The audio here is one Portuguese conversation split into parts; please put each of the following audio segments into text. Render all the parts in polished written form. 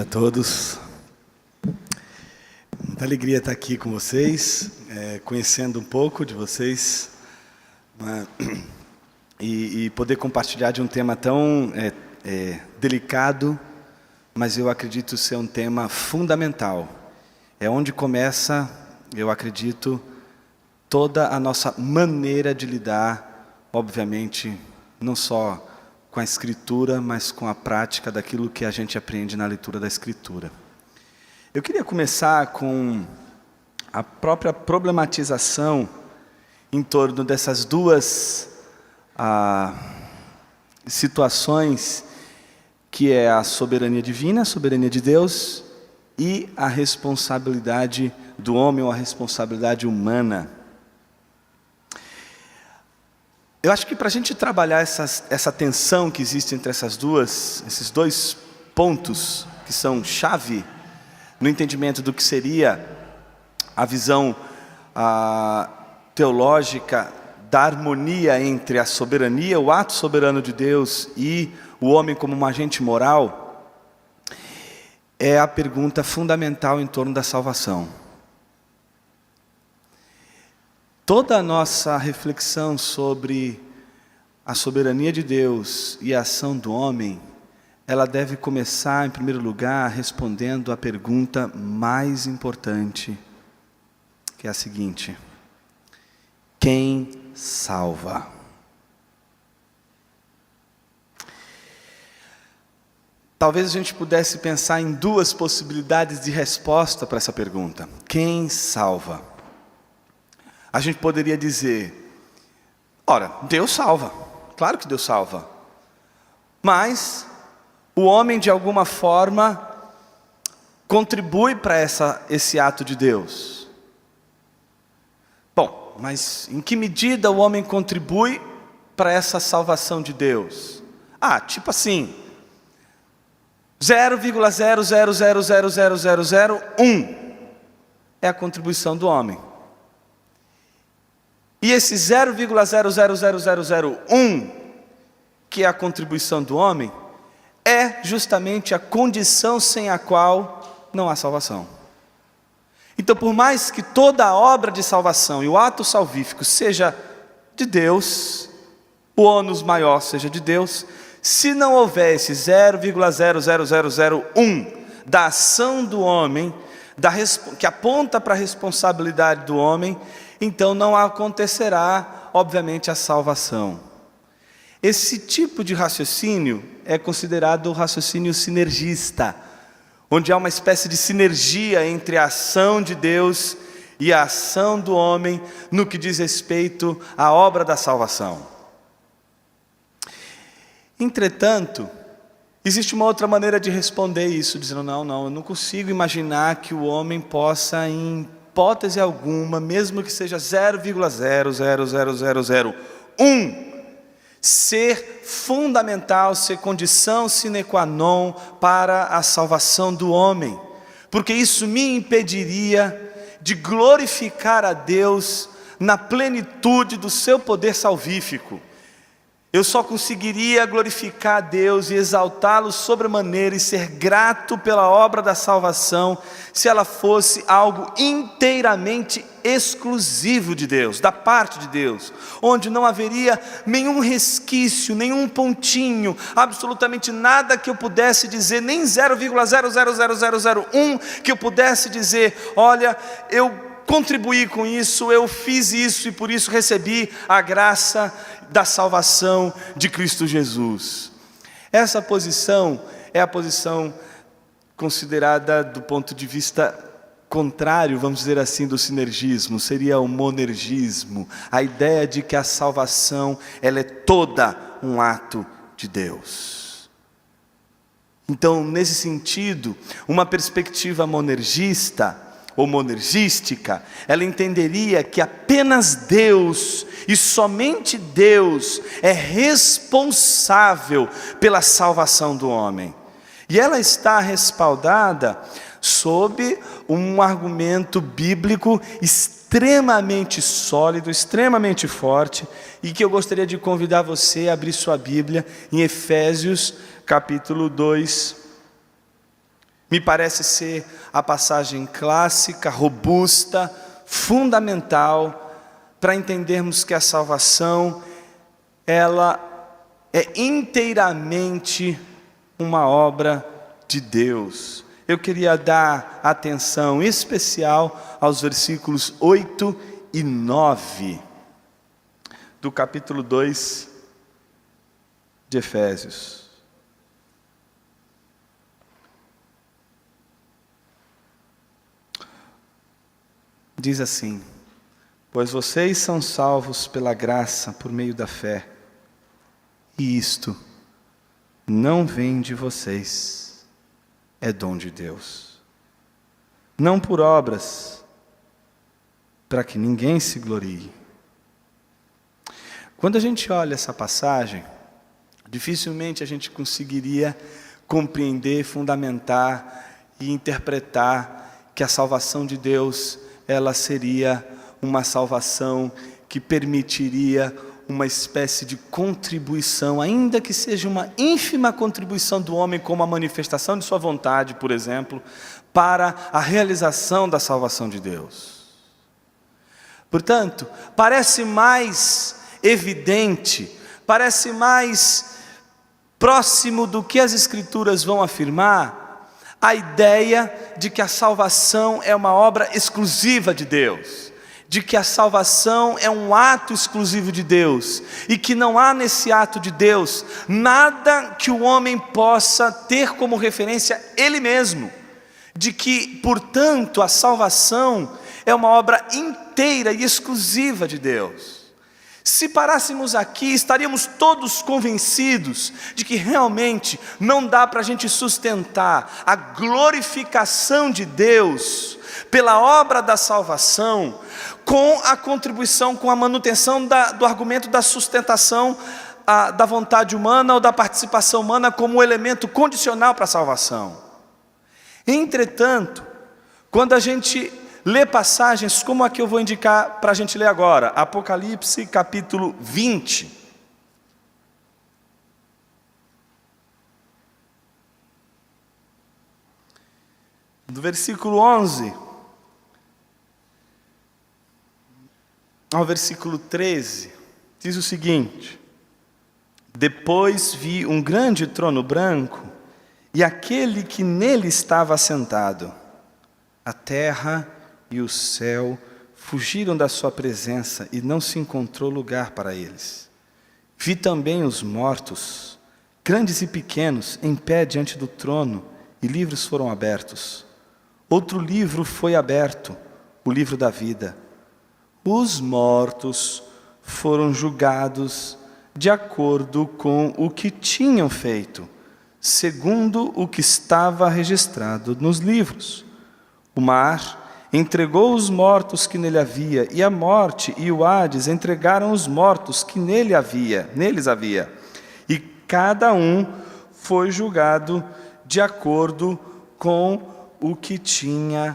dia a todos. Muita alegria estar aqui com vocês, conhecendo um pouco de vocês, e poder compartilhar de um tema tão delicado, mas eu acredito ser um tema fundamental. É onde começa, eu acredito, toda a nossa maneira de lidar, obviamente, não só com a Escritura, mas com a prática daquilo que a gente aprende na leitura da Escritura. Eu queria começar com a própria problematização em torno dessas duas situações, que é a soberania divina, a soberania de Deus, e a responsabilidade do homem, ou a responsabilidade humana. Eu acho que para a gente trabalhar essa tensão que existe entre esses dois pontos que são chave no entendimento do que seria a visão teológica da harmonia entre a soberania, o ato soberano de Deus, e o homem como um agente moral, é a pergunta fundamental em torno da salvação. Toda a nossa reflexão sobre a soberania de Deus e a ação do homem, ela deve começar, em primeiro lugar, respondendo a pergunta mais importante, que é a seguinte: quem salva? Talvez a gente pudesse pensar em duas possibilidades de resposta para essa pergunta. Quem salva? A gente poderia dizer, ora, Deus salva, claro que Deus salva, mas o homem de alguma forma contribui para esse ato de Deus. Bom, mas em que medida o homem contribui para essa salvação de Deus? Tipo assim, 0,0000001 é a contribuição do homem. E esse 0,00001, que é a contribuição do homem, é justamente a condição sem a qual não há salvação. Então, por mais que toda a obra de salvação e o ato salvífico seja de Deus, o ônus maior seja de Deus, se não houver esse 0,00001 da ação do homem, que aponta para a responsabilidade do homem, então não acontecerá, obviamente, a salvação. Esse tipo de raciocínio é considerado o raciocínio sinergista, onde há uma espécie de sinergia entre a ação de Deus e a ação do homem no que diz respeito à obra da salvação. Entretanto, existe uma outra maneira de responder isso, dizendo, não, eu não consigo imaginar que o homem possa, em hipótese alguma, mesmo que seja 0,00001, ser fundamental, ser condição sine qua non para a salvação do homem, porque isso me impediria de glorificar a Deus na plenitude do seu poder salvífico. Eu só conseguiria glorificar a Deus e exaltá-lo sobremaneira e ser grato pela obra da salvação se ela fosse algo inteiramente exclusivo de Deus, da parte de Deus, onde não haveria nenhum resquício, nenhum pontinho, absolutamente nada que eu pudesse dizer, nem 0,00001 que eu pudesse dizer, olha, eu contribuí com isso, eu fiz isso e por isso recebi a graça da salvação de Cristo Jesus. Essa posição é a posição considerada do ponto de vista contrário, vamos dizer assim, do sinergismo, seria o monergismo, a ideia de que a salvação ela é toda um ato de Deus. Então, nesse sentido, uma perspectiva monergista ou monergística, ela entenderia que apenas Deus e somente Deus é responsável pela salvação do homem. E ela está respaldada sob um argumento bíblico extremamente sólido, extremamente forte, e que eu gostaria de convidar você a abrir sua Bíblia em Efésios capítulo 2, Me parece ser a passagem clássica, robusta, fundamental, para entendermos que a salvação, ela é inteiramente uma obra de Deus. Eu queria dar atenção especial aos versículos 8 e 9 do capítulo 2 de Efésios. Diz assim: pois vocês são salvos pela graça por meio da fé, e isto não vem de vocês, é dom de Deus, não por obras, para que ninguém se glorie. Quando a gente olha essa passagem, dificilmente a gente conseguiria compreender, fundamentar e interpretar que a salvação de Deus, ela seria uma salvação que permitiria uma espécie de contribuição, ainda que seja uma ínfima contribuição do homem, como a manifestação de sua vontade, por exemplo, para a realização da salvação de Deus. Portanto, parece mais evidente, parece mais próximo do que as Escrituras vão afirmar, a ideia de que a salvação é uma obra exclusiva de Deus, de que a salvação é um ato exclusivo de Deus, e que não há nesse ato de Deus nada que o homem possa ter como referência ele mesmo, de que, portanto, a salvação é uma obra inteira e exclusiva de Deus. Se parássemos aqui, estaríamos todos convencidos de que realmente não dá para a gente sustentar a glorificação de Deus pela obra da salvação com a contribuição, com a manutenção do argumento da sustentação da vontade humana ou da participação humana como elemento condicional para a salvação. Entretanto, quando a gente lê passagens como a que eu vou indicar para a gente ler agora, Apocalipse capítulo 20. Do versículo 11 ao versículo 13, diz o seguinte: depois vi um grande trono branco, e aquele que nele estava assentado. A terra e o céu fugiram da sua presença, e não se encontrou lugar para eles. Vi também os mortos, grandes e pequenos, em pé diante do trono, e livros foram abertos. Outro livro foi aberto, o livro da vida. Os mortos foram julgados de acordo com o que tinham feito, segundo o que estava registrado nos livros. O mar entregou os mortos que nele havia, e a morte e o Hades entregaram os mortos que neles havia. E cada um foi julgado de acordo com o que tinha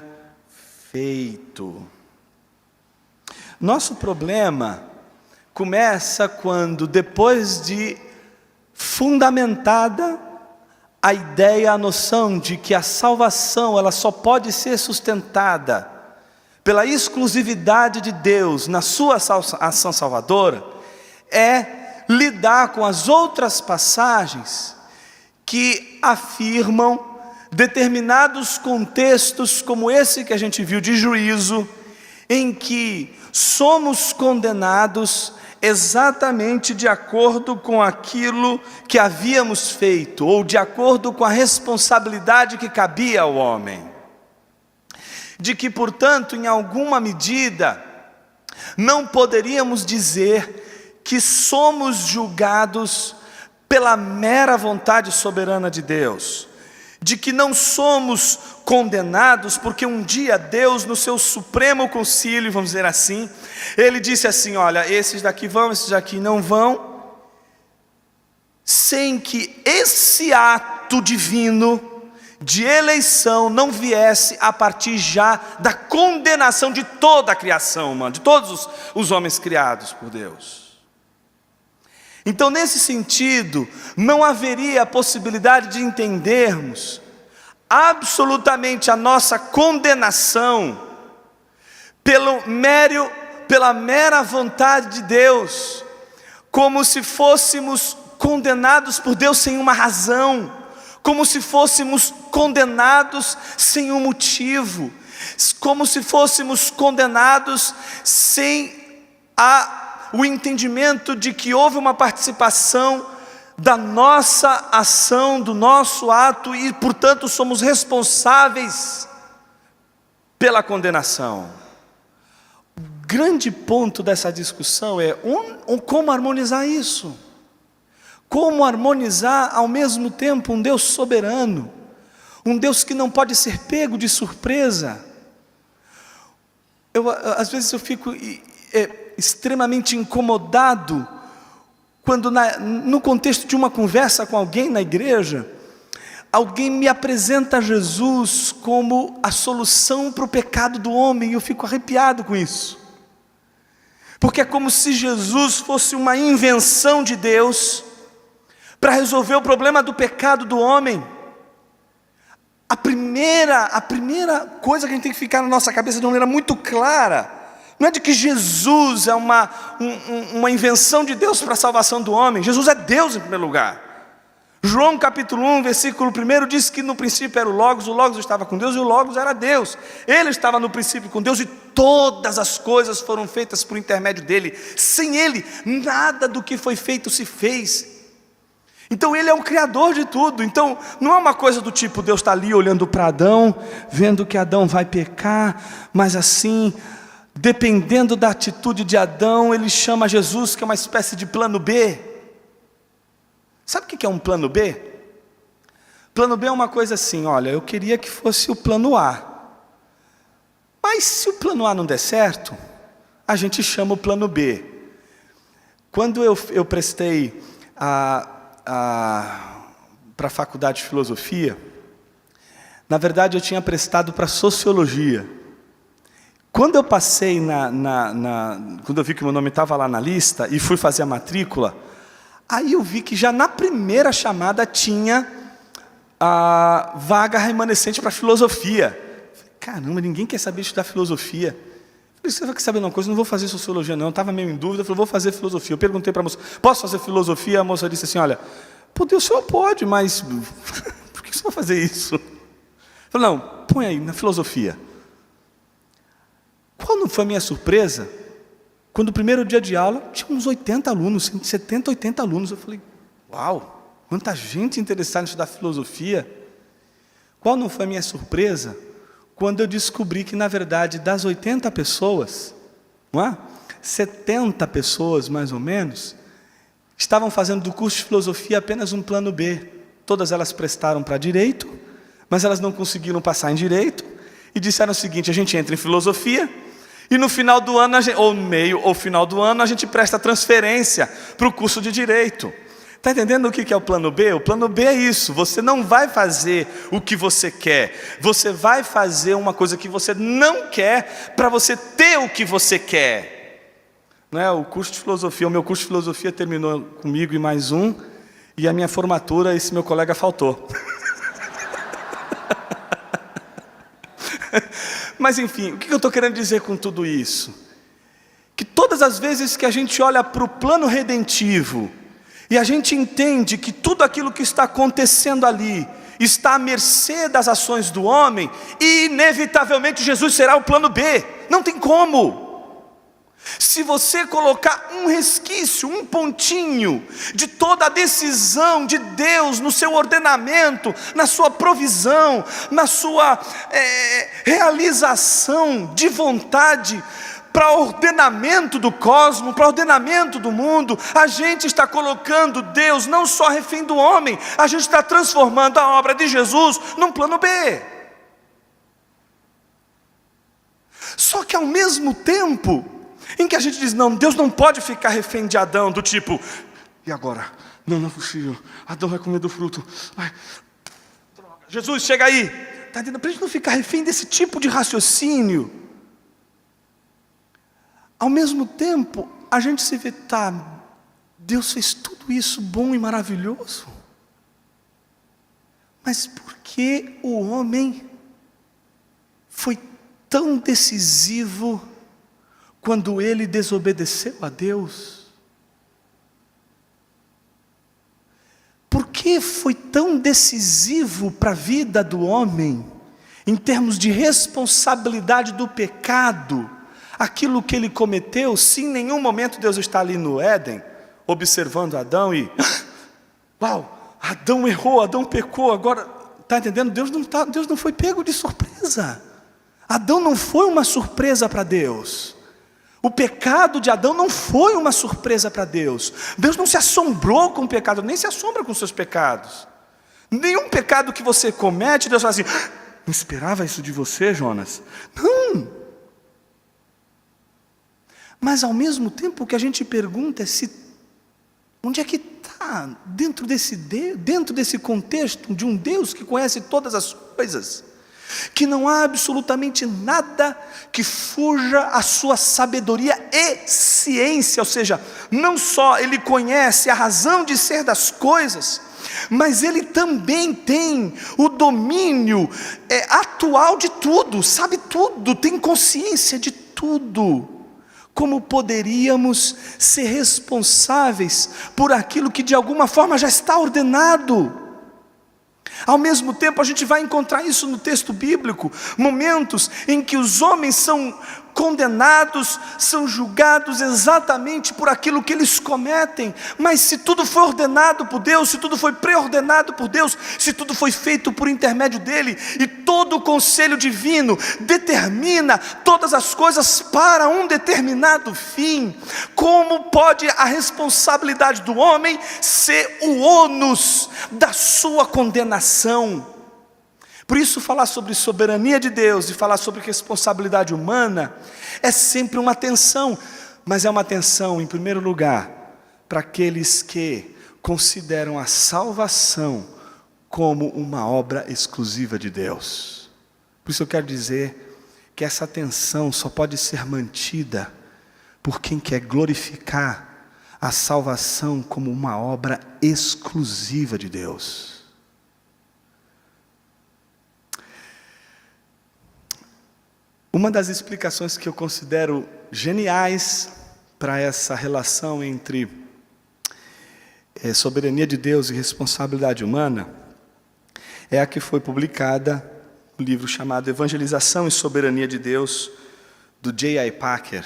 feito. Nosso problema começa quando, depois de fundamentada a ideia, a noção de que a salvação ela só pode ser sustentada pela exclusividade de Deus na sua ação salvadora, é lidar com as outras passagens que afirmam determinados contextos, como esse que a gente viu de juízo, em que somos condenados exatamente de acordo com aquilo que havíamos feito, ou de acordo com a responsabilidade que cabia ao homem. De que, portanto, em alguma medida, não poderíamos dizer que somos julgados pela mera vontade soberana de Deus, de que não somos condenados porque um dia Deus, no seu supremo concílio, vamos dizer assim, Ele disse assim: olha, esses daqui vão, esses daqui não vão, sem que esse ato divino de eleição não viesse a partir já da condenação de toda a criação humana, de todos os homens criados por Deus. Então, nesse sentido, não haveria a possibilidade de entendermos absolutamente a nossa condenação pela mera vontade de Deus, como se fôssemos condenados por Deus sem uma razão, como se fôssemos condenados sem um motivo, como se fôssemos condenados sem o entendimento de que houve uma participação da nossa ação, do nosso ato, e portanto somos responsáveis pela condenação. O grande ponto dessa discussão é como harmonizar isso. Como harmonizar ao mesmo tempo um Deus soberano, um Deus que não pode ser pego de surpresa. Às vezes eu fico extremamente incomodado quando no contexto de uma conversa com alguém na igreja, alguém me apresenta Jesus como a solução para o pecado do homem, e eu fico arrepiado com isso. Porque é como se Jesus fosse uma invenção de Deus para resolver o problema do pecado do homem. A primeira coisa que a gente tem que ficar na nossa cabeça de uma maneira muito clara, não é de que Jesus é uma invenção de Deus para a salvação do homem. Jesus é Deus em primeiro lugar. João capítulo 1, versículo 1 diz que no princípio era o Logos estava com Deus e o Logos era Deus. Ele estava no princípio com Deus e todas as coisas foram feitas por intermédio dele. Sem ele, nada do que foi feito se fez. Então ele é o criador de tudo. Então não é uma coisa do tipo, Deus está ali olhando para Adão, vendo que Adão vai pecar, mas assim, dependendo da atitude de Adão, ele chama Jesus, que é uma espécie de plano B. Sabe o que é um plano B? Plano B é uma coisa assim, olha, eu queria que fosse o plano A, mas se o plano A não der certo, a gente chama o plano B. Quando eu prestei para a faculdade de filosofia, na verdade eu tinha prestado para sociologia. Quando eu passei quando eu vi que meu nome estava lá na lista e fui fazer a matrícula, aí eu vi que já na primeira chamada tinha a vaga remanescente para filosofia. Caramba, ninguém quer saber estudar filosofia. Eu falei, você quer saber uma coisa? Eu não vou fazer sociologia não. Eu estava meio em dúvida, eu falei, vou fazer filosofia. Eu perguntei para a moça, posso fazer filosofia? A moça disse assim, olha, o senhor pode, mas por que você vai fazer isso? Eu falei, não, põe aí, na filosofia. Qual não foi a minha surpresa? Quando o primeiro dia de aula, tinha uns 80 alunos, 70, 80 alunos. Eu falei, uau, quanta gente interessada em estudar filosofia. Qual não foi a minha surpresa? Quando eu descobri que, na verdade, das 80 pessoas, não é? 70 pessoas, mais ou menos, estavam fazendo do curso de filosofia apenas um plano B. Todas elas prestaram para direito, mas elas não conseguiram passar em direito, e disseram o seguinte, a gente entra em filosofia, e no final do ano, ou meio ou final do ano, a gente presta transferência para o curso de direito. Está entendendo o que é o plano B? O plano B é isso, você não vai fazer o que você quer, você vai fazer uma coisa que você não quer, para você ter o que você quer. Não é? O curso de filosofia, o meu curso de filosofia terminou comigo e mais um, e a minha formatura, esse meu colega faltou. Mas enfim, o que eu estou querendo dizer com tudo isso? Que todas as vezes que a gente olha para o plano redentivo, e a gente entende que tudo aquilo que está acontecendo ali, está à mercê das ações do homem, e inevitavelmente Jesus será o plano B, não tem como. Se você colocar um resquício, um pontinho de toda a decisão de Deus no seu ordenamento, na sua provisão, na sua realização de vontade, para ordenamento do cosmos, para ordenamento do mundo, a gente está colocando Deus não só refém do homem, a gente está transformando a obra de Jesus num plano B. Só que ao mesmo tempo em que a gente diz, não, Deus não pode ficar refém de Adão, do tipo, e agora? Não é possível, Adão vai comer do fruto, vai. Jesus, chega aí, está entendendo? Para a gente não ficar refém desse tipo de raciocínio. Ao mesmo tempo, a gente se vê, tá, Deus fez tudo isso bom e maravilhoso, Mas por que o homem foi tão decisivo quando ele desobedeceu a Deus? Por que foi tão decisivo para a vida do homem, em termos de responsabilidade do pecado, aquilo que ele cometeu, se em nenhum momento Deus está ali no Éden, observando Adão e, uau, Adão errou, Adão pecou, agora, está entendendo? Deus não foi pego de surpresa. Adão não foi uma surpresa para Deus. O pecado de Adão não foi uma surpresa para Deus. Deus não se assombrou com o pecado, nem se assombra com os seus pecados. Nenhum pecado que você comete, Deus fala assim, não esperava isso de você, Jonas? Não. Mas ao mesmo tempo o que a gente pergunta é onde é que está, dentro desse contexto de um Deus que conhece todas as coisas, que não há absolutamente nada que fuja à sua sabedoria e ciência, ou seja, não só ele conhece a razão de ser das coisas, mas ele também tem o domínio atual de tudo, sabe tudo, tem consciência de tudo. Como poderíamos ser responsáveis por aquilo que de alguma forma já está ordenado? Ao mesmo tempo a gente vai encontrar isso no texto bíblico, momentos em que os homens são condenados, são julgados exatamente por aquilo que eles cometem, mas se tudo foi ordenado por Deus, se tudo foi pré-ordenado por Deus, se tudo foi feito por intermédio dele, e todo o conselho divino determina todas as coisas para um determinado fim, como pode a responsabilidade do homem ser o ônus da sua condenação? Por isso falar sobre soberania de Deus e falar sobre responsabilidade humana é sempre uma tensão, mas é uma tensão, em primeiro lugar, para aqueles que consideram a salvação como uma obra exclusiva de Deus. Por isso eu quero dizer que essa tensão só pode ser mantida por quem quer glorificar a salvação como uma obra exclusiva de Deus. Uma das explicações que eu considero geniais para essa relação entre soberania de Deus e responsabilidade humana é a que foi publicada no livro chamado Evangelização e Soberania de Deus, do J.I. Packer,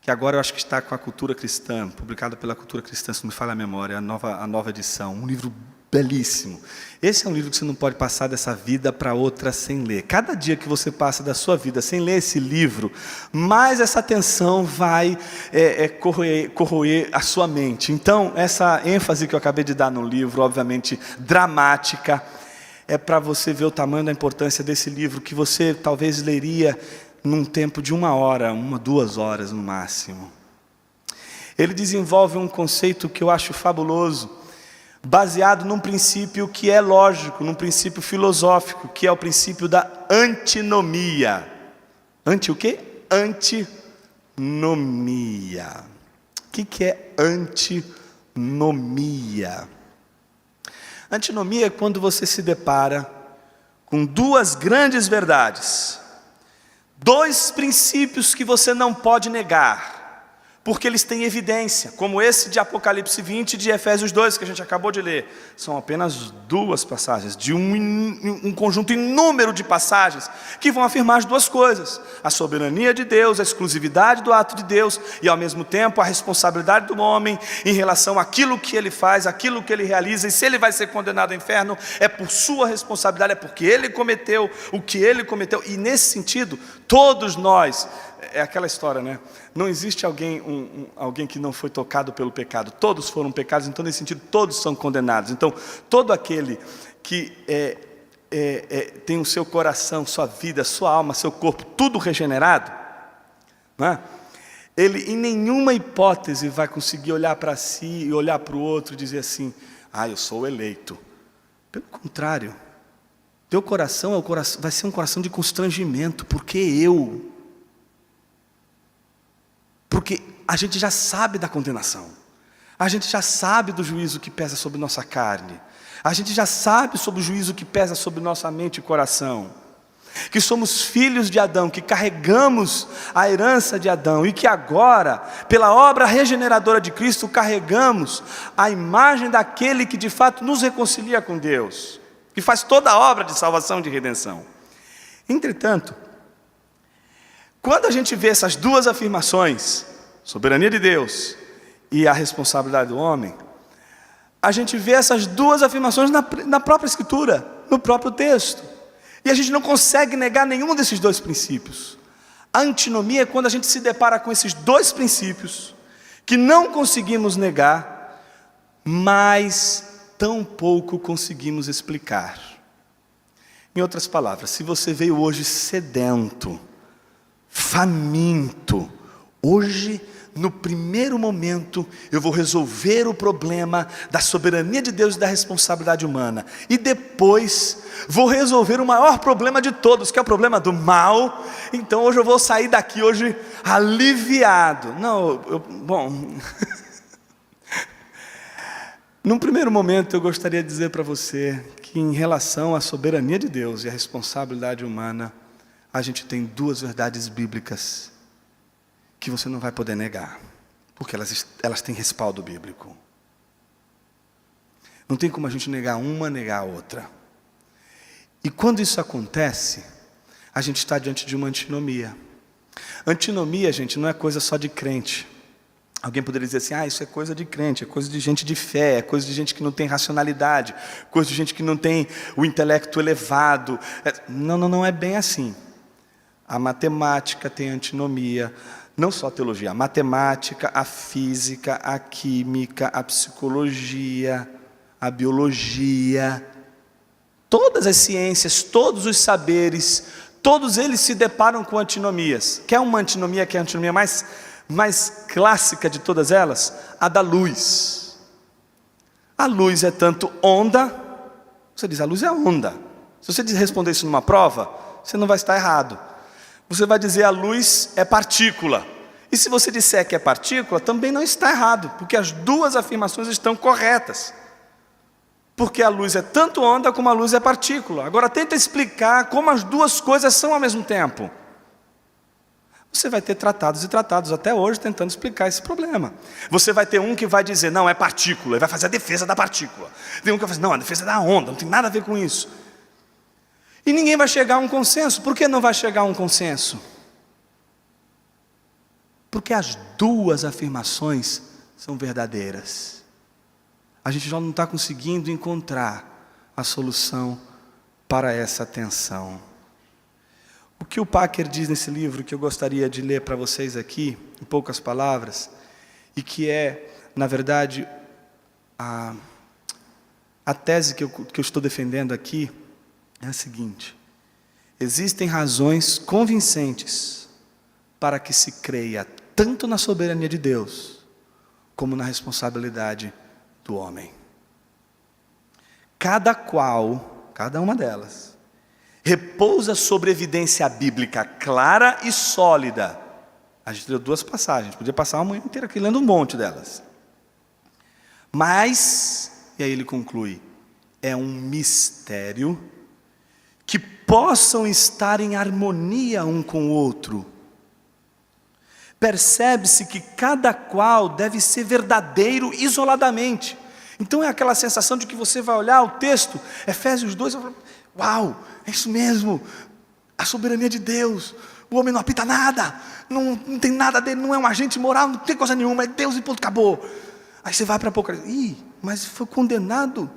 que agora eu acho que está com a Cultura Cristã, publicado pela Cultura Cristã, se não me falha a memória, a nova edição, um livro belíssimo. Esse é um livro que você não pode passar dessa vida para outra sem ler. Cada dia que você passa da sua vida sem ler esse livro, mais essa tensão vai corroer a sua mente. Então, essa ênfase que eu acabei de dar no livro, obviamente dramática, é para você ver o tamanho da importância desse livro, que você talvez leria num tempo de 1 hora, 2 horas no máximo. Ele desenvolve um conceito que eu acho fabuloso, baseado num princípio que é lógico, num princípio filosófico, que é o princípio da antinomia. O quê? Antinomia. O que é antinomia? Antinomia é quando você se depara com 2 grandes verdades, 2 princípios que você não pode negar, porque eles têm evidência, como esse de Apocalipse 20 e de Efésios 2, que a gente acabou de ler. São apenas 2 passagens, de um conjunto inúmero de passagens, que vão afirmar as 2 coisas: a soberania de Deus, a exclusividade do ato de Deus, e ao mesmo tempo a responsabilidade do homem em relação àquilo que ele faz, àquilo que ele realiza, e se ele vai ser condenado ao inferno, é por sua responsabilidade, é porque ele cometeu o que ele cometeu. E nesse sentido, todos nós, é aquela história, né? Não existe alguém que não foi tocado pelo pecado. Todos foram pecados, então nesse sentido todos são condenados. Então todo aquele que tem o seu coração, sua vida, sua alma, seu corpo, tudo regenerado, né? Ele em nenhuma hipótese vai conseguir olhar para si e olhar para o outro e dizer assim: eu sou o eleito. Pelo contrário, teu coração vai ser um coração de constrangimento, porque a gente já sabe da condenação, a gente já sabe do juízo que pesa sobre nossa carne, A gente já sabe sobre o juízo que pesa sobre nossa mente e coração, que somos filhos de Adão, que carregamos a herança de Adão e que agora, pela obra regeneradora de Cristo, carregamos a imagem daquele que de fato nos reconcilia com Deus, que faz toda a obra de salvação e de redenção. Entretanto, quando a gente vê essas duas afirmações, soberania de Deus e a responsabilidade do homem, a gente vê essas duas afirmações na própria Escritura, no próprio texto. E a gente não consegue negar nenhum desses dois princípios. A antinomia é quando a gente se depara com esses dois princípios, que não conseguimos negar, mas tão pouco conseguimos explicar. Em outras palavras, se você veio hoje sedento, faminto, hoje, no primeiro momento, eu vou resolver o problema da soberania de Deus e da responsabilidade humana. E depois, vou resolver o maior problema de todos, que é o problema do mal. Então hoje eu vou sair daqui hoje aliviado. Não, bom... Num primeiro momento eu gostaria de dizer para você que em relação à soberania de Deus e à responsabilidade humana, a gente tem duas verdades bíblicas que você não vai poder negar, porque elas têm respaldo bíblico. Não tem como a gente negar uma, negar a outra. E quando isso acontece, a gente está diante de uma antinomia. Antinomia, gente, não é coisa só de crente. Alguém poderia dizer assim, isso é coisa de crente, é coisa de gente de fé, é coisa de gente que não tem racionalidade, coisa de gente que não tem o intelecto elevado. Não é bem assim. A matemática tem antinomia, não só a teologia, a matemática, a física, a química, a psicologia, a biologia, todas as ciências, todos os saberes, todos eles se deparam com antinomias. Quer uma antinomia, que é a antinomia mais clássica de todas elas? A da luz. A luz é tanto onda, você diz, a luz é onda. Se você responder isso numa prova, você não vai estar errado. Você vai dizer a luz é partícula. E se você disser que é partícula, também não está errado, porque as duas afirmações estão corretas. Porque a luz é tanto onda como a luz é partícula. Agora tenta explicar como as duas coisas são ao mesmo tempo. Você vai ter tratados e tratados até hoje tentando explicar esse problema. Você vai ter um que vai dizer, não, é partícula, e vai fazer a defesa da partícula. Tem um que vai fazer, não, a defesa da onda, não tem nada a ver com isso. E ninguém vai chegar a um consenso. Por que não vai chegar a um consenso? Porque as duas afirmações são verdadeiras. A gente já não está conseguindo encontrar a solução para essa tensão. O que o Packer diz nesse livro, que eu gostaria de ler para vocês aqui, em poucas palavras, e que é, na verdade, a tese que eu estou defendendo aqui, é a seguinte: existem razões convincentes para que se creia tanto na soberania de Deus, como na responsabilidade do homem. Cada uma delas, repousa sobre evidência bíblica clara e sólida. A gente leu duas passagens, podia passar uma manhã inteira aqui lendo um monte delas. Mas, e aí ele conclui, é um mistério que possam estar em harmonia um com o outro. Percebe-se que cada qual deve ser verdadeiro isoladamente. Então é aquela sensação de que você vai olhar o texto, Efésios 2, e vai falar, uau, é isso mesmo, a soberania de Deus, o homem não apita nada, não tem nada dele, não é um agente moral, não tem coisa nenhuma, é Deus e ponto, acabou. Aí você vai para Apocalipse, mas foi condenado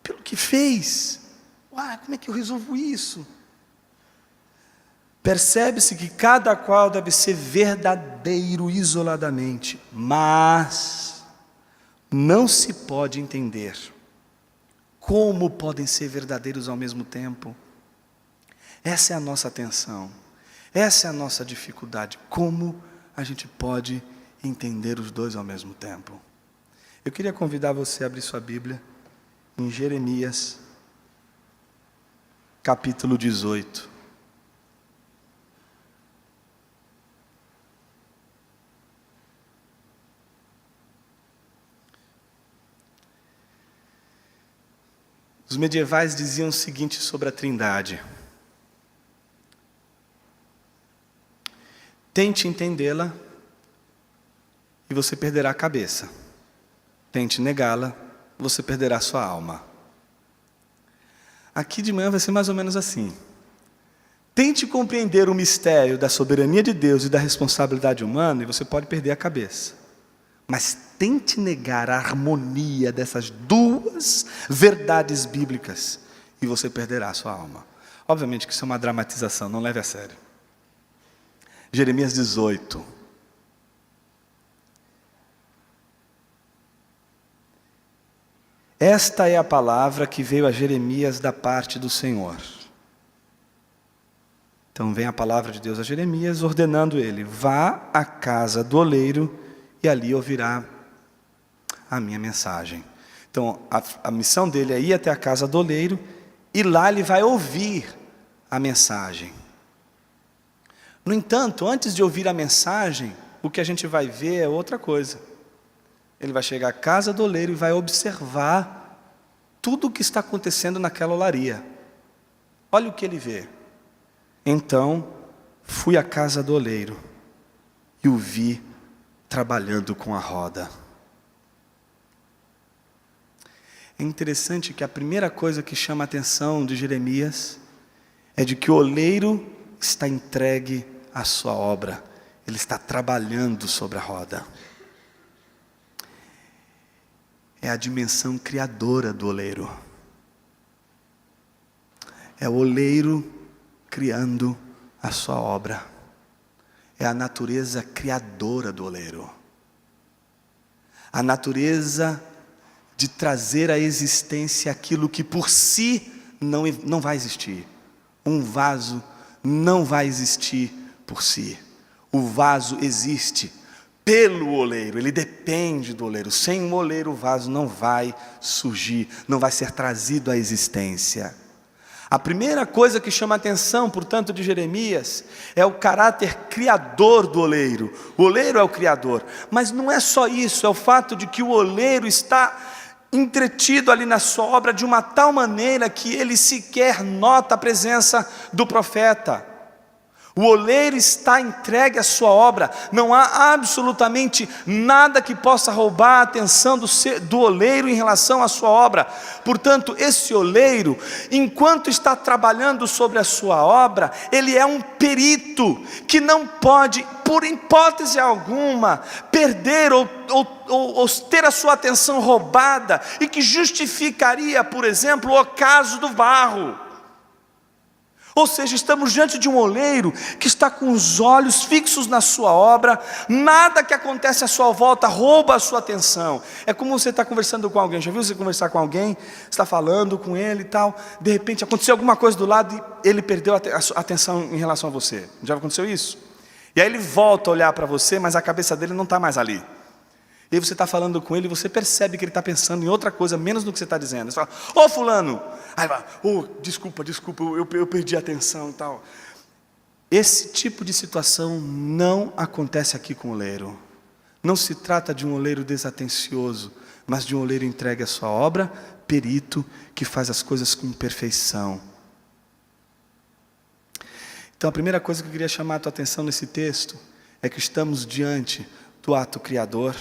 pelo que fez. Como é que eu resolvo isso? Percebe-se que cada qual deve ser verdadeiro isoladamente, mas não se pode entender como podem ser verdadeiros ao mesmo tempo. Essa é a nossa tensão, essa é a nossa dificuldade. Como a gente pode entender os dois ao mesmo tempo? Eu queria convidar você a abrir sua Bíblia em Jeremias, capítulo 18. Os medievais diziam o seguinte sobre a Trindade: tente entendê-la e você perderá a cabeça. Tente negá-la, você perderá a sua alma. Aqui de manhã vai ser mais ou menos assim. Tente compreender o mistério da soberania de Deus e da responsabilidade humana e você pode perder a cabeça. Mas tente negar a harmonia dessas duas verdades bíblicas e você perderá a sua alma. Obviamente que isso é uma dramatização, não leve a sério. Jeremias 18. Esta é a palavra que veio a Jeremias da parte do Senhor. Então vem a palavra de Deus a Jeremias, ordenando ele: vá à casa do oleiro e ali ouvirá a minha mensagem. Então a missão dele é ir até a casa do oleiro e lá ele vai ouvir a mensagem. No entanto, antes de ouvir a mensagem, o que a gente vai ver é outra coisa. Ele vai chegar à casa do oleiro e vai observar tudo o que está acontecendo naquela olaria. Olha o que ele vê. Então, fui à casa do oleiro e o vi trabalhando com a roda. É interessante que a primeira coisa que chama a atenção de Jeremias é de que o oleiro está entregue à sua obra. Ele está trabalhando sobre a roda. É a dimensão criadora do oleiro. É o oleiro criando a sua obra. É a natureza criadora do oleiro. A natureza de trazer à existência aquilo que por si não vai existir. Um vaso não vai existir por si. O vaso existe pelo oleiro, ele depende do oleiro. Sem o oleiro o vaso não vai surgir, não vai ser trazido à existência. A primeira coisa que chama a atenção, portanto, de Jeremias é o caráter criador do oleiro. O oleiro é o criador, mas não é só isso, é o fato de que o oleiro está entretido ali na sua obra de uma tal maneira que ele sequer nota a presença do profeta. O oleiro está entregue à sua obra, não há absolutamente nada que possa roubar a atenção do oleiro em relação à sua obra. Portanto, esse oleiro, enquanto está trabalhando sobre a sua obra, ele é um perito que não pode, por hipótese alguma, perder ou ter a sua atenção roubada, e que justificaria, por exemplo, o caso do barro. Ou seja, estamos diante de um oleiro que está com os olhos fixos na sua obra, nada que acontece à sua volta rouba a sua atenção. É como você está conversando com alguém, já viu você conversar com alguém, está falando com ele e tal, de repente aconteceu alguma coisa do lado e ele perdeu a atenção em relação a você. Já aconteceu isso? E aí ele volta a olhar para você, mas a cabeça dele não está mais ali. E aí você está falando com ele e você percebe que ele está pensando em outra coisa, menos do que você está dizendo. Você fala: ô fulano, aí vai, desculpa, eu perdi a atenção e tal. Esse tipo de situação não acontece aqui com o oleiro. Não se trata de um oleiro desatencioso, mas de um oleiro entregue à sua obra, perito, que faz as coisas com perfeição. Então a primeira coisa que eu queria chamar a tua atenção nesse texto é que estamos diante do ato criador,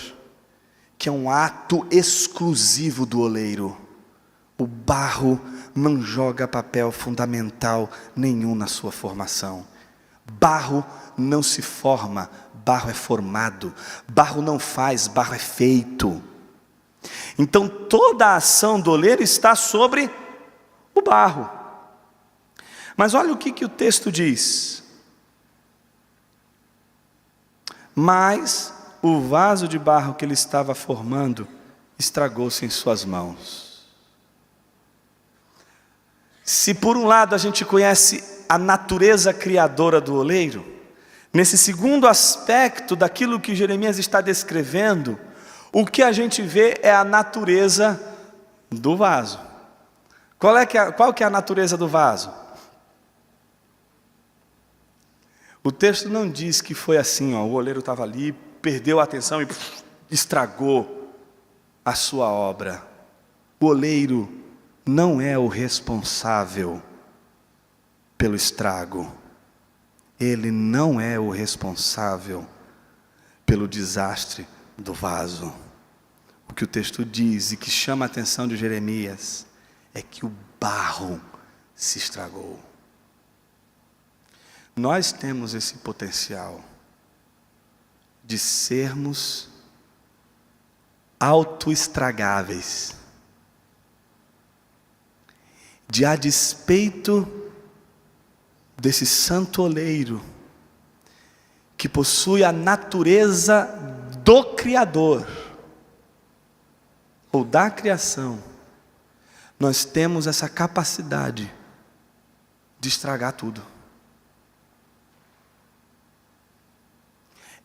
que é um ato exclusivo do oleiro. O barro não joga papel fundamental nenhum na sua formação. Barro não se forma, barro é formado. Barro não faz, barro é feito. Então toda a ação do oleiro está sobre o barro. Mas olha o que o texto diz. Mas o vaso de barro que ele estava formando estragou-se em suas mãos. Se por um lado a gente conhece a natureza criadora do oleiro, nesse segundo aspecto daquilo que Jeremias está descrevendo, o que a gente vê é a natureza do vaso. Qual que é a natureza do vaso? O texto não diz que foi assim, o oleiro estava ali, perdeu a atenção e estragou a sua obra. O oleiro não é o responsável pelo estrago. Ele não é o responsável pelo desastre do vaso. O que o texto diz e que chama a atenção de Jeremias é que o barro se estragou. Nós temos esse potencial de sermos autoestragáveis, de, a despeito desse santo oleiro que possui a natureza do Criador ou da criação, nós temos essa capacidade de estragar tudo.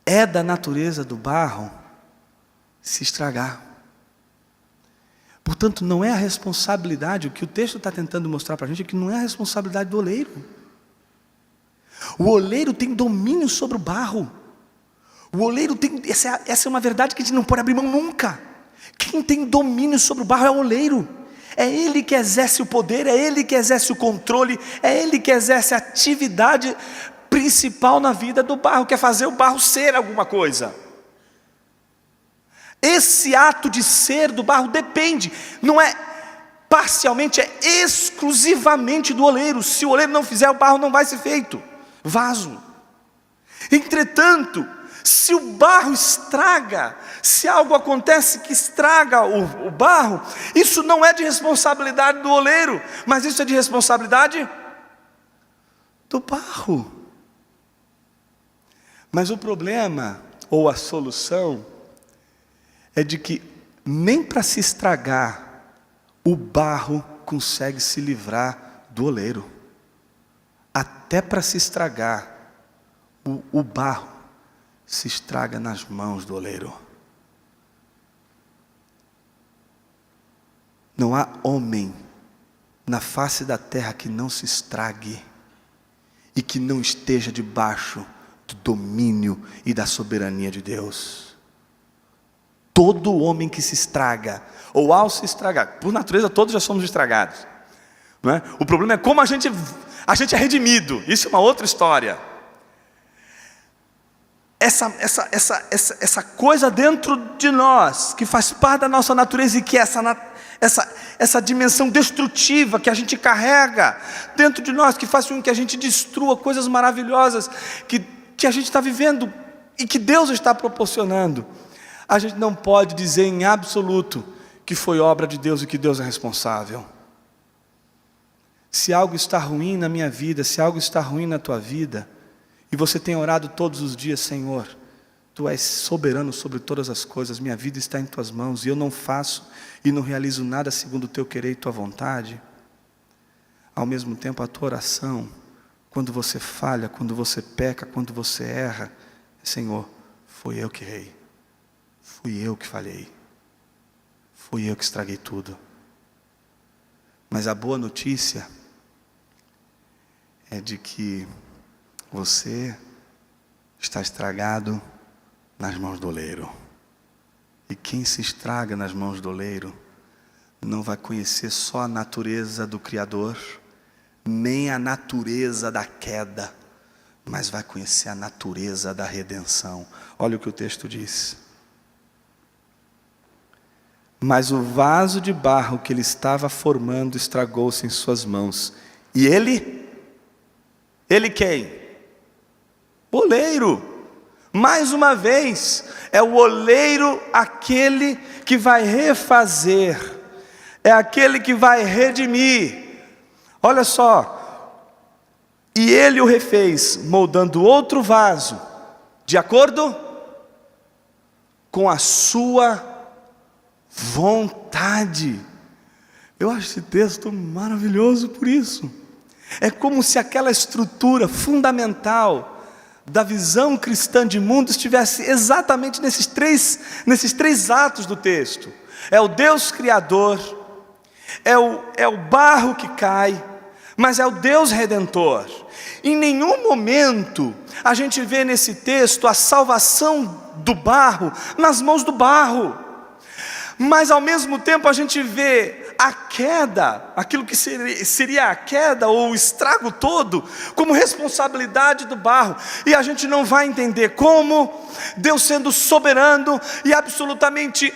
É da natureza do barro se estragar. Portanto, não é a responsabilidade, o que o texto está tentando mostrar para a gente é que não é a responsabilidade do oleiro. O oleiro tem domínio sobre o barro. O oleiro tem, essa é uma verdade que a gente não pode abrir mão nunca. Quem tem domínio sobre o barro é o oleiro. É ele que exerce o poder, é ele que exerce o controle, é ele que exerce a atividade principal na vida do barro, que é fazer o barro ser alguma coisa. Esse ato de ser do barro depende, não é parcialmente, é exclusivamente do oleiro. Se o oleiro não fizer, o barro não vai ser feito vaso. Entretanto, se o barro estraga, se algo acontece que estraga o barro, isso não é de responsabilidade do oleiro, mas isso é de responsabilidade do barro. Mas o problema, ou a solução, é de que nem para se estragar, o barro consegue se livrar do oleiro. Até para se estragar, o barro se estraga nas mãos do oleiro. Não há homem na face da terra que não se estrague e que não esteja debaixo do domínio e da soberania de Deus. Todo homem que se estraga, ou ao se estragar, por natureza todos já somos estragados, não é? O problema é como a gente é redimido. Isso é uma outra história. Essa coisa dentro de nós, que faz parte da nossa natureza e que essa dimensão destrutiva que a gente carrega dentro de nós, que faz com que a gente destrua coisas maravilhosas que a gente está vivendo e que Deus está proporcionando. A gente não pode dizer em absoluto que foi obra de Deus e que Deus é responsável. Se algo está ruim na minha vida, se algo está ruim na tua vida, e você tem orado todos os dias: Senhor, Tu és soberano sobre todas as coisas, minha vida está em Tuas mãos, e eu não faço e não realizo nada segundo o Teu querer e Tua vontade. Ao mesmo tempo, a tua oração, quando você falha, quando você peca, quando você erra, Senhor, fui eu que errei, fui eu que falhei, fui eu que estraguei tudo. Mas a boa notícia é de que você está estragado nas mãos do oleiro. E quem se estraga nas mãos do oleiro não vai conhecer só a natureza do Criador, nem a natureza da queda, mas vai conhecer a natureza da redenção. Olha o que o texto diz. Mas o vaso de barro que ele estava formando estragou-se em suas mãos. E ele quem? O oleiro. Mais uma vez, é o oleiro aquele que vai refazer, é aquele que vai redimir. Olha só, e ele o refez, moldando outro vaso, de acordo com a sua vontade. Eu acho esse texto maravilhoso por isso. É como se aquela estrutura fundamental da visão cristã de mundo estivesse exatamente nesses três atos do texto. É o Deus Criador, é o barro que cai, mas é o Deus Redentor. Em nenhum momento a gente vê nesse texto a salvação do barro nas mãos do barro, mas ao mesmo tempo a gente vê a queda, aquilo que seria a queda ou o estrago todo, como responsabilidade do barro. E a gente não vai entender como Deus, sendo soberano e absolutamente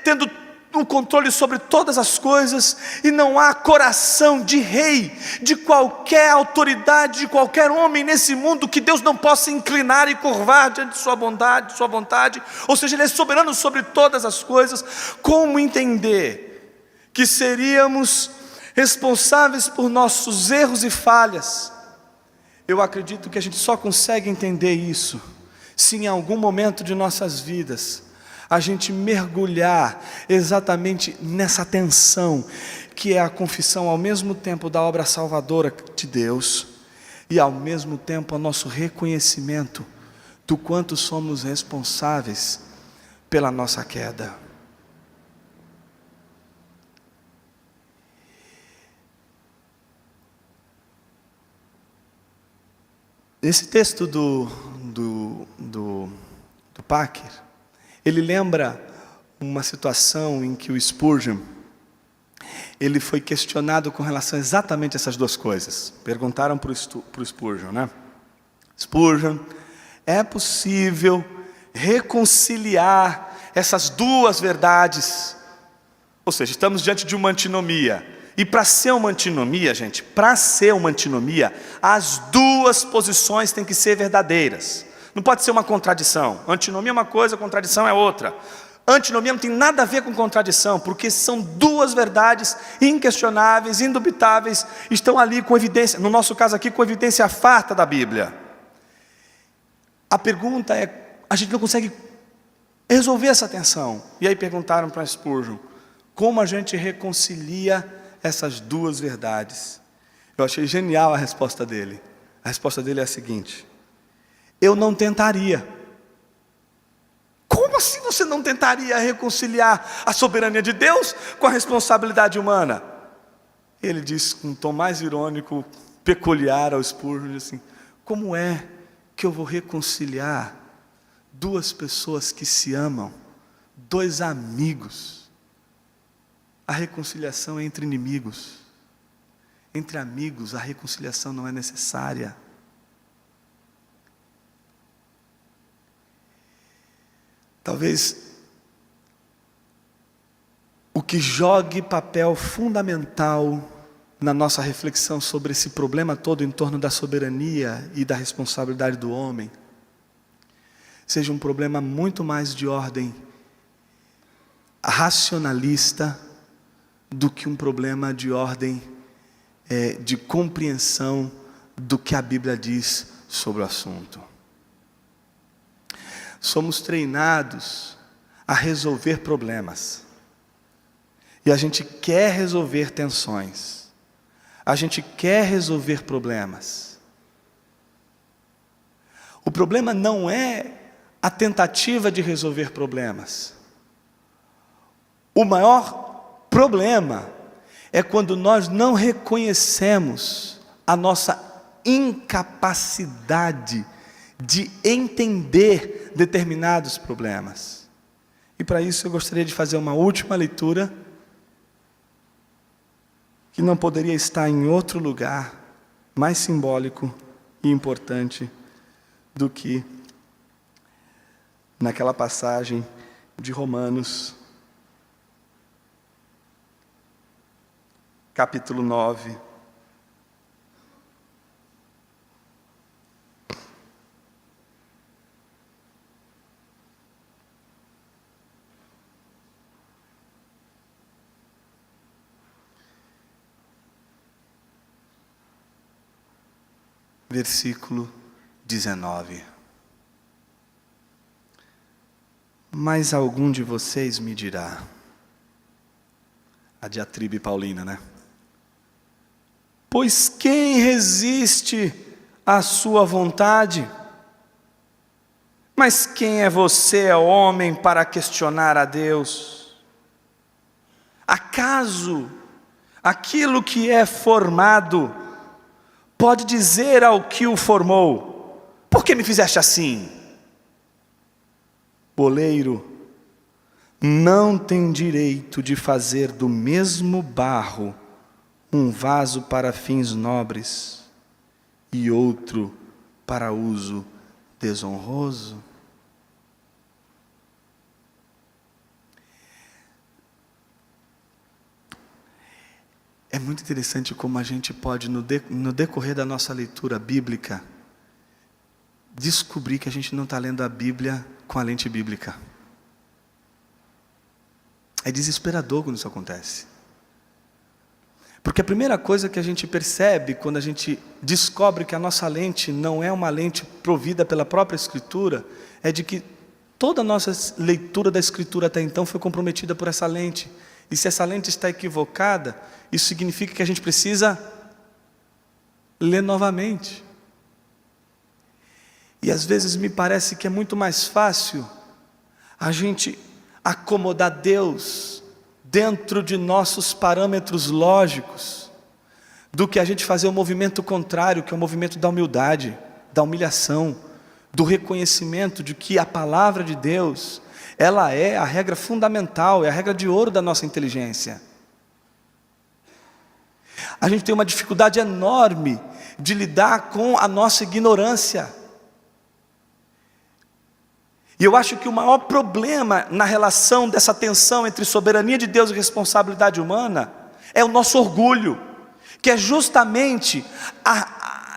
tendo o controle sobre todas as coisas, e não há coração de rei, de qualquer autoridade, de qualquer homem nesse mundo, que Deus não possa inclinar e curvar diante de sua bondade, sua vontade. Ou seja, Ele é soberano sobre todas as coisas. Como entender que seríamos responsáveis por nossos erros e falhas? Eu acredito que a gente só consegue entender isso se em algum momento de nossas vidas a gente mergulhar exatamente nessa tensão, que é a confissão ao mesmo tempo da obra salvadora de Deus, e ao mesmo tempo o nosso reconhecimento do quanto somos responsáveis pela nossa queda. Esse texto do Packer, ele lembra uma situação em que o Spurgeon, ele foi questionado com relação a exatamente essas duas coisas. Perguntaram para o Spurgeon, né? Spurgeon, é possível reconciliar essas duas verdades? Ou seja, estamos diante de uma antinomia. E para ser uma antinomia, gente, para ser uma antinomia, as duas posições têm que ser verdadeiras. Não pode ser uma contradição. Antinomia é uma coisa, contradição é outra. Antinomia não tem nada a ver com contradição, porque são duas verdades inquestionáveis, indubitáveis, estão ali com evidência, no nosso caso aqui, com evidência farta da Bíblia. A pergunta é, a gente não consegue resolver essa tensão. E aí perguntaram para Spurgeon, como a gente reconcilia essas duas verdades? Eu achei genial a resposta dele. A resposta dele é a seguinte: eu não tentaria. Como assim você não tentaria reconciliar a soberania de Deus com a responsabilidade humana? Ele disse com um tom mais irônico, peculiar ao Spurgeon, assim: como é que eu vou reconciliar duas pessoas que se amam, dois amigos? A reconciliação é entre inimigos. Entre amigos, a reconciliação não é necessária. Talvez o que jogue papel fundamental na nossa reflexão sobre esse problema todo em torno da soberania e da responsabilidade do homem seja um problema muito mais de ordem racionalista do que um problema de ordem de compreensão do que a Bíblia diz sobre o assunto. Somos treinados a resolver problemas. E a gente quer resolver tensões. A gente quer resolver problemas. O problema não é a tentativa de resolver problemas. O maior problema é quando nós não reconhecemos a nossa incapacidade de entender determinados problemas. E para isso eu gostaria de fazer uma última leitura, que não poderia estar em outro lugar mais simbólico e importante do que naquela passagem de Romanos, capítulo 9, versículo 19. Mas algum de vocês me dirá, a diatribe paulina, né? Pois quem resiste à sua vontade? Mas quem é você, homem, para questionar a Deus? Acaso aquilo que é formado pode dizer ao que o formou: por que me fizeste assim? O oleiro não tem direito de fazer do mesmo barro um vaso para fins nobres e outro para uso desonroso? É muito interessante como a gente pode, no decorrer da nossa leitura bíblica, descobrir que a gente não está lendo a Bíblia com a lente bíblica. É desesperador quando isso acontece. Porque a primeira coisa que a gente percebe quando a gente descobre que a nossa lente não é uma lente provida pela própria Escritura, é de que toda a nossa leitura da Escritura até então foi comprometida por essa lente. E se essa lente está equivocada, isso significa que a gente precisa ler novamente. E às vezes me parece que é muito mais fácil a gente acomodar Deus dentro de nossos parâmetros lógicos, do que a gente fazer o movimento contrário, que é o movimento da humildade, da humilhação, do reconhecimento de que a palavra de Deus, ela é a regra fundamental, é a regra de ouro da nossa inteligência. A gente tem uma dificuldade enorme de lidar com a nossa ignorância. E eu acho que o maior problema na relação dessa tensão entre soberania de Deus e responsabilidade humana é o nosso orgulho, que é justamente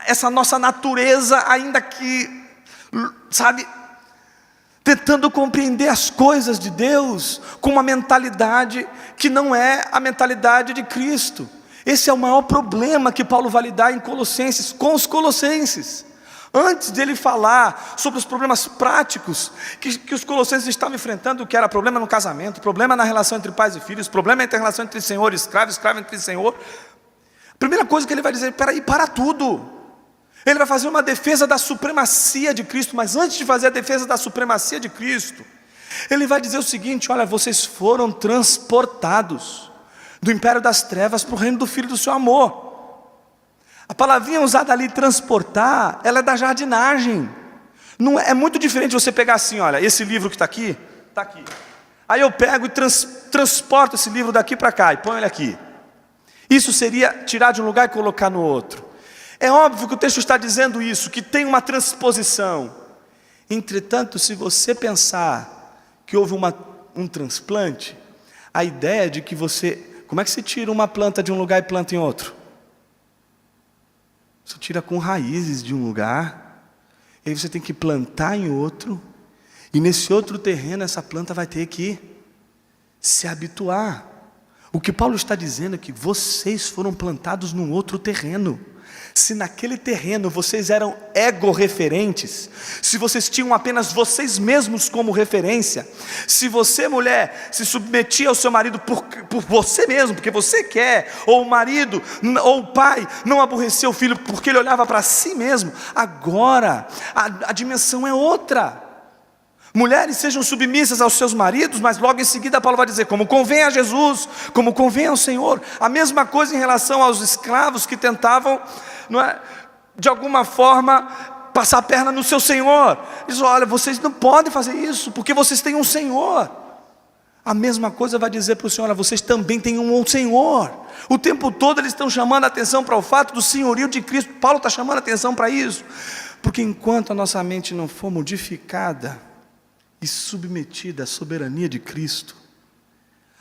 essa nossa natureza, ainda que, sabe, tentando compreender as coisas de Deus com uma mentalidade que não é a mentalidade de Cristo. Esse é o maior problema que Paulo vai lidar em Colossenses, com os colossenses. Antes dele falar sobre os problemas práticos que os colossenses estavam enfrentando, que era problema no casamento, problema na relação entre pais e filhos, problema entre a relação entre senhor e escravo, escravo entre senhor, a primeira coisa que ele vai dizer, peraí, para tudo. Ele vai fazer uma defesa da supremacia de Cristo, mas antes de fazer a defesa da supremacia de Cristo, ele vai dizer o seguinte: olha, vocês foram transportados do império das trevas para o reino do Filho do seu amor. A palavrinha usada ali, transportar, ela é da jardinagem. Não é muito diferente você pegar assim, olha, esse livro que está aqui. Aí eu pego e transporto esse livro daqui para cá e ponho ele aqui. Isso seria tirar de um lugar e colocar no outro. É óbvio que o texto está dizendo isso, que tem uma transposição. Entretanto, se você pensar que houve um transplante, a ideia de que como é que se tira uma planta de um lugar e planta em outro? Você tira com raízes de um lugar, e aí você tem que plantar em outro, e nesse outro terreno essa planta vai ter que se habituar. O que Paulo está dizendo é que vocês foram plantados num outro terreno. Se naquele terreno vocês eram ego-referentes, se vocês tinham apenas vocês mesmos como referência, se você, mulher, se submetia ao seu marido por você mesmo, porque você quer, ou o marido, ou o pai, não aborreceu o filho porque ele olhava para si mesmo, agora a dimensão é outra. Mulheres, sejam submissas aos seus maridos, mas logo em seguida Paulo vai dizer, como convém a Jesus, como convém ao Senhor. A mesma coisa em relação aos escravos que tentavam, de alguma forma, passar a perna no seu Senhor. Diz, olha, vocês não podem fazer isso, porque vocês têm um Senhor. A mesma coisa vai dizer para o Senhor, olha, vocês também têm um Senhor. O tempo todo eles estão chamando a atenção para o fato do senhorio de Cristo. Paulo está chamando a atenção para isso, porque enquanto a nossa mente não for modificada e submetida à soberania de Cristo,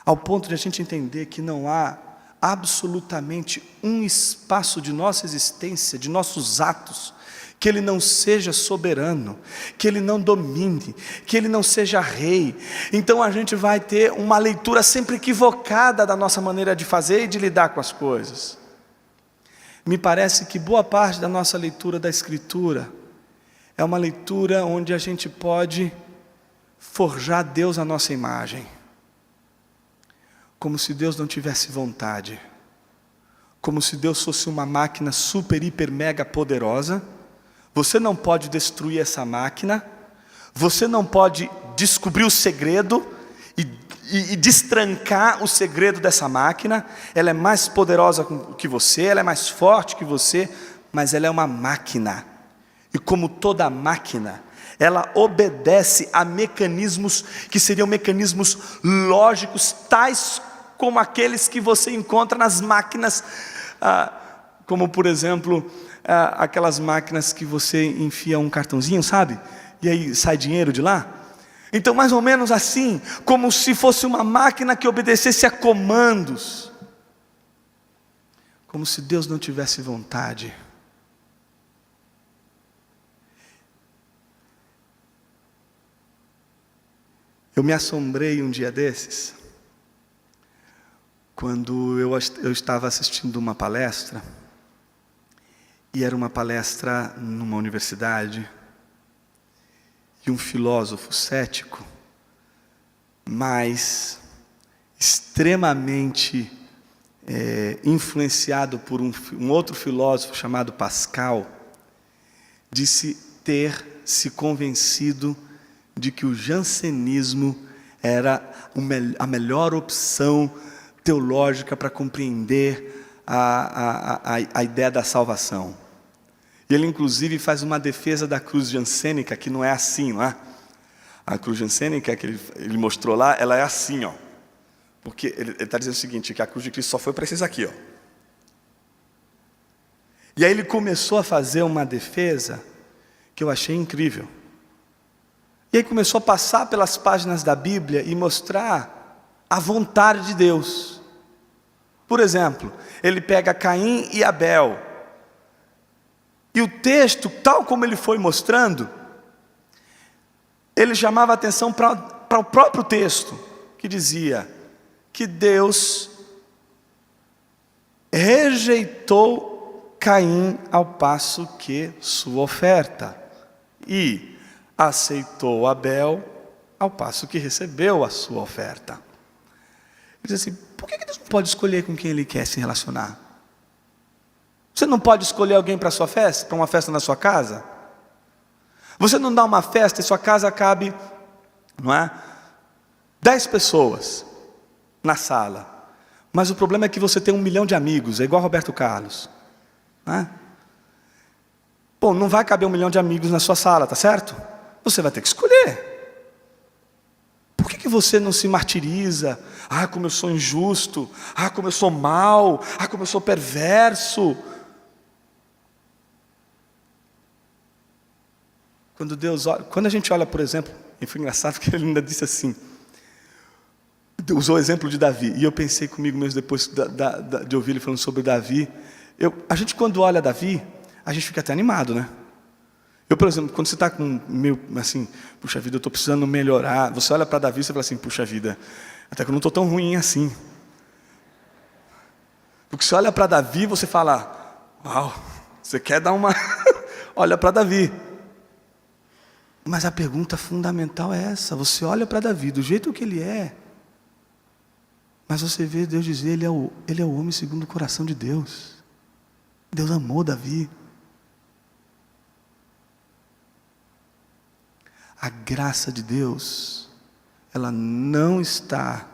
ao ponto de a gente entender que não há absolutamente um espaço de nossa existência, de nossos atos, que Ele não seja soberano, que Ele não domine, que Ele não seja rei, então a gente vai ter uma leitura sempre equivocada da nossa maneira de fazer e de lidar com as coisas. Me parece que boa parte da nossa leitura da Escritura é uma leitura onde a gente pode forjar Deus à nossa imagem, como se Deus não tivesse vontade, como se Deus fosse uma máquina super, hiper, mega poderosa. Você não pode destruir essa máquina, você não pode descobrir o segredo e destrancar o segredo dessa máquina. Ela é mais poderosa que você, ela é mais forte que você, mas ela é uma máquina, e como toda máquina, ela obedece a mecanismos que seriam mecanismos lógicos, tais como aqueles que você encontra nas máquinas, como por exemplo, aquelas máquinas que você enfia um cartãozinho, sabe? E aí sai dinheiro de lá. Então, mais ou menos assim, como se fosse uma máquina que obedecesse a comandos, como se Deus não tivesse vontade. Eu me assombrei um dia desses, quando eu estava assistindo uma palestra, e era uma palestra numa universidade, e um filósofo cético, mas extremamente influenciado por um outro filósofo chamado Pascal, disse ter se convencido de que o jansenismo era a melhor opção teológica para compreender a ideia da salvação. E ele inclusive faz uma defesa da cruz jansênica, que não é assim, não é? A cruz jansênica que ele mostrou lá, ela é assim, ó. Porque ele está dizendo o seguinte, que a cruz de Cristo só foi para esses aqui, ó. E aí ele começou a fazer uma defesa que eu achei incrível. E aí começou a passar pelas páginas da Bíblia e mostrar a vontade de Deus. Por exemplo, ele pega Caim e Abel, e o texto, tal como ele foi mostrando, ele chamava a atenção para o próprio texto, que dizia que Deus rejeitou Caim ao passo que sua oferta, e aceitou Abel ao passo que recebeu a sua oferta. Ele diz assim, por que Deus não pode escolher com quem Ele quer se relacionar? Você não pode escolher alguém para a sua festa, para uma festa na sua casa? Você não dá uma festa e sua casa cabe, não é? 10 pessoas na sala. Mas o problema é que você tem 1 milhão de amigos, é igual Roberto Carlos. Não é? Bom, não vai caber 1 milhão de amigos na sua sala, tá certo? Você vai ter que escolher. Por que você não se martiriza? Ah, como eu sou injusto. Ah, como eu sou mau. Ah, como eu sou perverso. Quando a gente olha, por exemplo, e foi engraçado que ele ainda disse assim, usou o exemplo de Davi, e eu pensei comigo mesmo depois de ouvir ele falando sobre Davi, a gente quando olha Davi, a gente fica até animado, né? Eu, por exemplo, quando você está com meio assim, puxa vida, eu estou precisando melhorar, você olha para Davi e você fala assim, puxa vida, até que eu não estou tão ruim assim. Porque você olha para Davi, você fala, uau, você quer dar uma... olha para Davi. Mas a pergunta fundamental é essa, você olha para Davi, do jeito que ele é, mas você vê Deus dizer, ele é o homem segundo o coração de Deus. Deus amou Davi. A graça de Deus, ela não está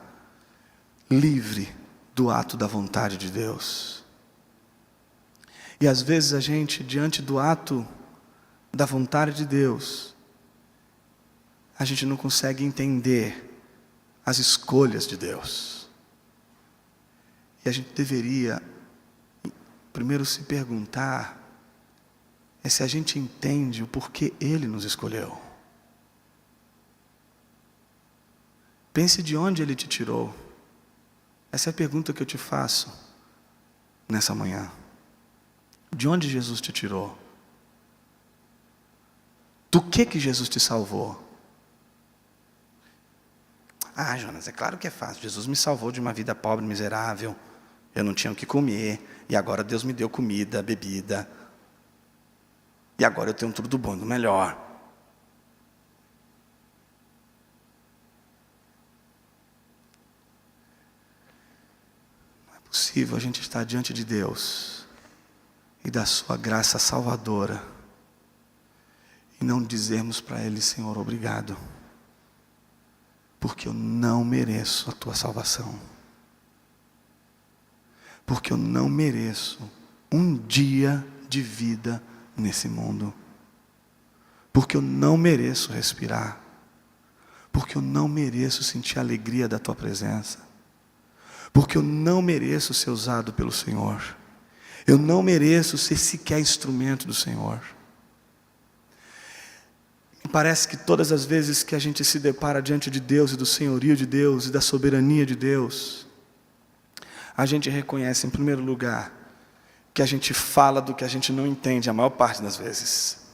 livre do ato da vontade de Deus. E às vezes a gente, diante do ato da vontade de Deus, a gente não consegue entender as escolhas de Deus. E a gente deveria primeiro se perguntar se a gente entende o porquê Ele nos escolheu. Pense de onde Ele te tirou. Essa é a pergunta que eu te faço nessa manhã. De onde Jesus te tirou? Do que Jesus te salvou? Ah, Jonas, é claro que é fácil. Jesus me salvou de uma vida pobre, miserável. Eu não tinha o que comer. E agora Deus me deu comida, bebida. E agora eu tenho tudo do bom e do melhor. Não é possível a gente estar diante de Deus e da sua graça salvadora e não dizermos para Ele, Senhor, obrigado. Porque eu não mereço a tua salvação. Porque eu não mereço um dia de vida nesse mundo. porque eu não mereço respirar, porque eu não mereço sentir a alegria da tua presença, porque eu não mereço ser usado pelo Senhor, eu não mereço ser sequer instrumento do Senhor. Me parece que todas as vezes que a gente se depara diante de Deus e do senhorio de Deus e da soberania de Deus, a gente reconhece em primeiro lugar que a gente fala do que a gente não entende a maior parte das vezes,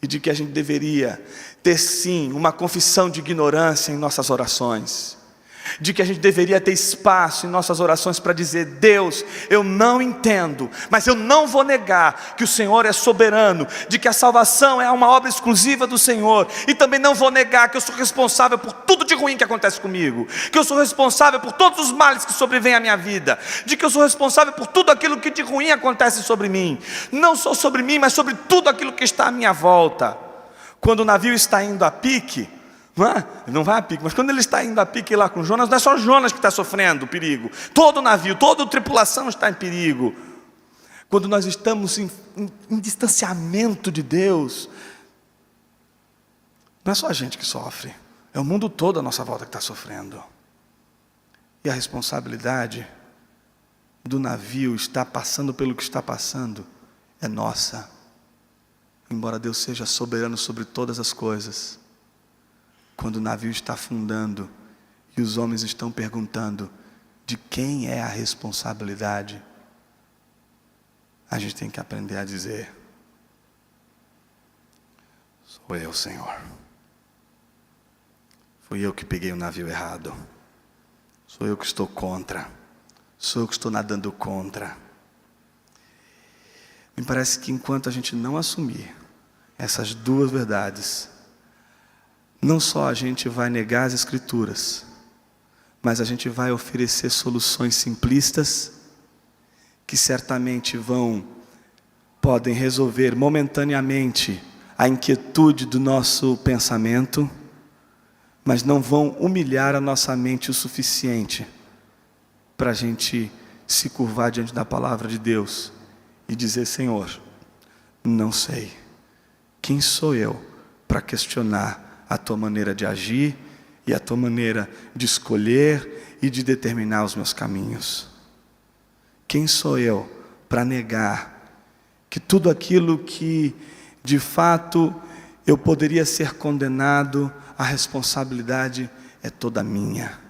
e de que a gente deveria ter sim uma confissão de ignorância em nossas orações, de que a gente deveria ter espaço em nossas orações para dizer: Deus, eu não entendo, mas eu não vou negar que o Senhor é soberano, de que a salvação é uma obra exclusiva do Senhor, e também não vou negar que eu sou responsável por tudo de ruim que acontece comigo, que eu sou responsável por todos os males que sobrevêm à minha vida, de que eu sou responsável por tudo aquilo que de ruim acontece sobre mim, não só sobre mim, mas sobre tudo aquilo que está à minha volta. Quando o navio está indo a pique, não vai a pique, mas quando ele está indo a pique lá com Jonas, não é só Jonas que está sofrendo perigo, todo o navio, toda a tripulação está em perigo. Quando nós estamos em distanciamento de Deus, não é só a gente que sofre, é o mundo todo à nossa volta que está sofrendo. E a responsabilidade do navio estar passando pelo que está passando é nossa. Embora Deus seja soberano sobre todas as coisas, quando o navio está afundando e os homens estão perguntando de quem é a responsabilidade, a gente tem que aprender a dizer: sou eu, Senhor. Fui eu que peguei o navio errado. Sou eu que estou contra. Sou eu que estou nadando contra. Me parece que enquanto a gente não assumir essas duas verdades, não só a gente vai negar as Escrituras, mas a gente vai oferecer soluções simplistas que certamente podem resolver momentaneamente a inquietude do nosso pensamento, mas não vão humilhar a nossa mente o suficiente para a gente se curvar diante da palavra de Deus e dizer: Senhor, não sei, quem sou eu para questionar a tua maneira de agir e a tua maneira de escolher e de determinar os meus caminhos? Quem sou eu para negar que tudo aquilo que de fato eu poderia ser condenado, a responsabilidade é toda minha?